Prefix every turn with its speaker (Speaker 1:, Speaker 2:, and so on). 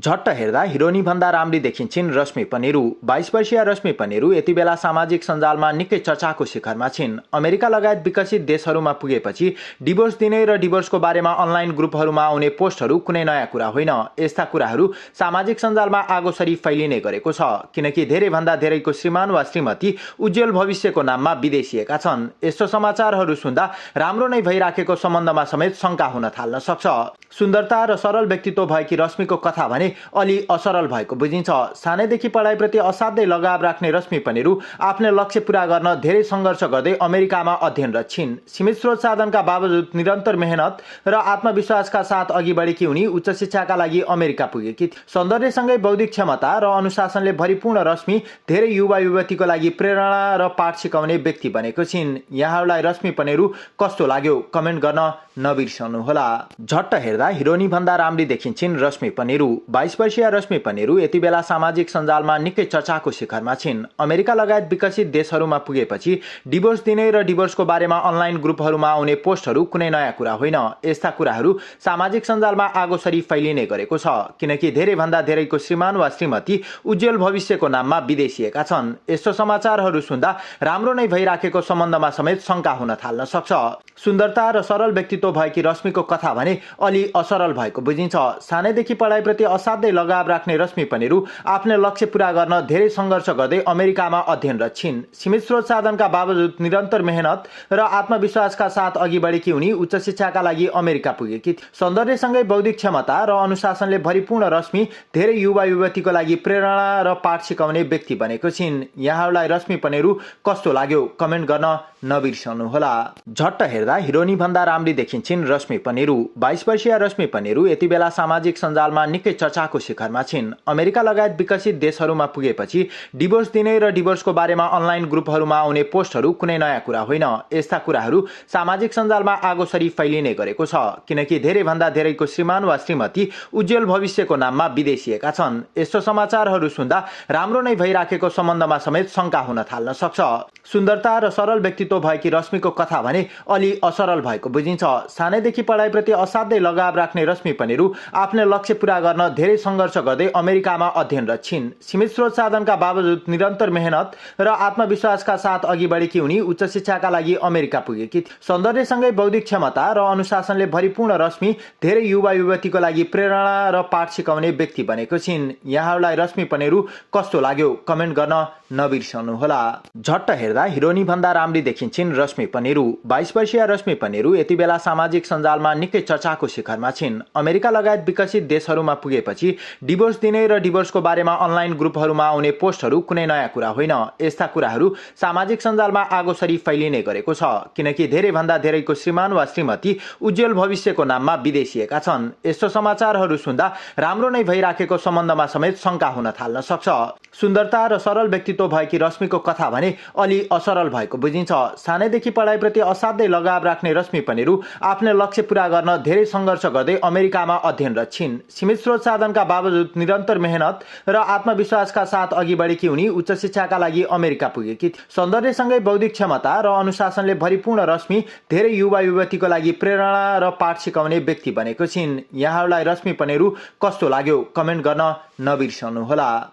Speaker 1: झट्ट हेर्दा हिरोनी भन्दा राम्री देखिन्छन् रश्मि पनेरू। 22 वर्षीय रश्मि पनेरू यति बेला सामाजिक सञ्जालमा निकै चर्चाको शिखरमा छिन्। अमेरिका लगायत विकसित देशहरूमा पुगेपछि डिभोर्स दिने र डिभोर्सको बारेमा अनलाइन ग्रुपहरूमा आउने पोस्टहरू कुनै नयाँ कुरा होइन। यस्ता कुराहरू सामाजिक सञ्जालमा आगोसरी फैलिने गरेको छ, किनकि धेरैभन्दा धेरैको श्रीमान वा श्रीमती उज्जवल भविष्यको नाममा विदेशिएका छन्। यस्तो समाचारहरू सुन्दा राम्रो नै भइराखेको सम्बन्धमा समेत शङ्का हुन थाल्न सक्छ। सुन्दरता र सरल व्यक्तित्व भएकी रश्मिको कथा भने अलि असरल भएको बुझिन्छ। सानैदेखि पढाइप्रति असाध्यै लगाव राख्ने रश्मि पनेरू आफ्नो लक्ष्य पूरा गर्न धेरै सङ्घर्ष गर्दै अमेरिकामा अध्ययनरत छिन्। सीमित स्रोत साधनका बावजुद निरन्तर मेहनत र आत्मविश्वासका साथ अघि बढेकी उनी उच्च शिक्षाका लागि अमेरिका पुगेकी। सौन्दर्यसँगै बौद्धिक क्षमता र अनुशासनले भरिपूर्ण रश्मि धेरै युवा युवतीको लागि प्रेरणा र पाठ सिकाउने व्यक्ति बनेको छिन्। यहाँहरूलाई रश्मि पनेरू कस्तो लाग्यो कमेन्ट गर्न नबिर्सनुहोला। झट्ट हेर्दा हिरोनी भन्दा राम्री देखिन्छन् रश्मि पनेरू। 22 वर्षीय रश्मि पनेरू यति बेला सामाजिक सञ्जालमा निकै चर्चाको शिखरमा छिन्। अमेरिका लगायत विकसित देशहरूमा पुगेपछि डिभोर्स दिने र डिभोर्सको बारेमा अनलाइन ग्रुपहरूमा आउने पोस्टहरू कुनै नयाँ कुरा होइन। यस्ता कुराहरू सामाजिक सञ्जालमा आगोसरी फैलिने गरेको छ, किनकि धेरैभन्दा धेरैको श्रीमान वा श्रीमती उज्जवल भविष्यको नाममा विदेशिएका छन्। यस्तो समाचारहरू सुन्दा राम्रो नै भइराखेको सम्बन्धमा समेत शङ्का हुन थाल्न सक्छ। सुन्दरता र सरल व्यक्तित्व भएकी रश्मिको कथा भने अलि असरल भएको बुझिन्छ। सानैदेखि पढाइप्रति असाध्यै लगाव राख्ने रश्मि पनेरू आफ्नो लक्ष्य पूरा गर्न धेरै सङ्घर्ष गर्दै अमेरिकामा अध्ययनरत छिन्। सीमित स्रोत साधनका बावजुद निरन्तर मेहनत र आत्मविश्वासका साथ अघि बढेकी उनी उच्च शिक्षाका लागि अमेरिका पुगेकी। सौन्दर्यसँगै बौद्धिक क्षमता र अनुशासनले भरिपूर्ण रश्मि धेरै युवा युवतीको लागि प्रेरणा र पाठ सिकाउने व्यक्ति बनेको छिन्। यहाँहरूलाई रश्मि पनेरू कस्तो लाग्यो कमेन्ट गर्न नबिर्सनुहोला। झट्ट हेर्दा हिरोनी भन्दा राम्री देखिन्छन् रश्मि पनेरू। 22 वर्षीय रश्मि पनेरू यति बेला सामाजिक सञ्जालमा निकै चर्चाको शिखरमा छिन्। अमेरिका लगायत विकसित देशहरूमा पुगेपछि डिभोर्स दिने र डिभोर्सको बारेमा अनलाइन ग्रुपहरूमा आउने पोस्टहरू कुनै नयाँ कुरा होइन। यस्ता कुराहरू सामाजिक सञ्जालमा आगोसरी फैलिने गरेको छ, किनकि धेरैभन्दा धेरैको श्रीमान वा श्रीमती उज्जवल भविष्यको नाममा विदेशिएका छन्। यस्तो समाचारहरू सुन्दा राम्रो नै भइराखेको सम्बन्धमा समेत शङ्का हुन थाल्न सक्छ। सुन्दरता र सरल व्यक्तित्व भएकी रश्मिको कथा भने अलि असरल भएको बुझिन्छ। सानैदेखि पढाइप्रति असाध्यै लगाव राख्ने रश्मि पनेरू आफ्नो लक्ष्य पूरा गर्न धेरै सङ्घर्ष गर्दै अमेरिकामा अध्ययनरत छिन्। सीमित स्रोत साधनका बावजुद निरन्तर मेहनत र आत्मविश्वासका साथ अघि बढेकी उनी उच्च शिक्षाका लागि अमेरिका पुगेकी। सौन्दर्यसँगै बौद्धिक क्षमता र अनुशासनले भरिपूर्ण रश्मि धेरै युवा युवतीको लागि प्रेरणा र पाठ सिकाउने व्यक्ति बनेको छिन्। यहाँहरूलाई रश्मि पनेरू कस्तो लाग्यो कमेन्ट गर्न नबिर्सनुहोला। झट्ट हेर्दा हिरोनी भन्दा राम्री देखिन्छन् रश्मि पनेरू। 22 वर्षीय रश्मि पनेरू यति बेला सामाजिक सञ्जालमा निकै चर्चाको शिखरमा छिन्। अमेरिका लगायत विकसित देशहरूमा पुगेपछि डिभोर्स दिने र डिभोर्सको बारेमा अनलाइन ग्रुपहरूमा आउने पोस्टहरू कुनै नयाँ कुरा होइन। यस्ता कुराहरू सामाजिक सञ्जालमा आगोसरी फैलिने गरेको छ, किनकि धेरैभन्दा धेरैको श्रीमान वा श्रीमती उज्जवल भविष्यको नाममा विदेशिएका छन्। यस्तो समाचारहरू सुन्दा राम्रो नै भइराखेको सम्बन्धमा समेत शङ्का हुन थाल्न सक्छ। सुन्दरता र सरल व्यक्तित्व भएकी रश्मिको कथा भने अलि असरल भएको बुझिन्छ। सानैदेखि पढाइप्रति असाध्यै लगाव राख्ने रश्मि पनेरू आफ्नो लक्ष्य पूरा गर्न धेरै सङ्घर्ष गर्दै अमेरिकामा अध्ययनरत छिन्। सीमित स्रोत साधनका बावजुद निरन्तर मेहनत र आत्मविश्वासका साथ अघि बढेकी उनी उच्च शिक्षाका लागि अमेरिका पुगेकी। सौन्दर्यसँगै बौद्धिक क्षमता र अनुशासनले भरिपूर्ण रश्मि धेरै युवा युवतीको लागि प्रेरणा र पाठ सिकाउने व्यक्ति बनेको छिन्। यहाँहरूलाई रश्मि पनेरू कस्तो लाग्यो कमेन्ट गर्न नबिर्सनुहोला।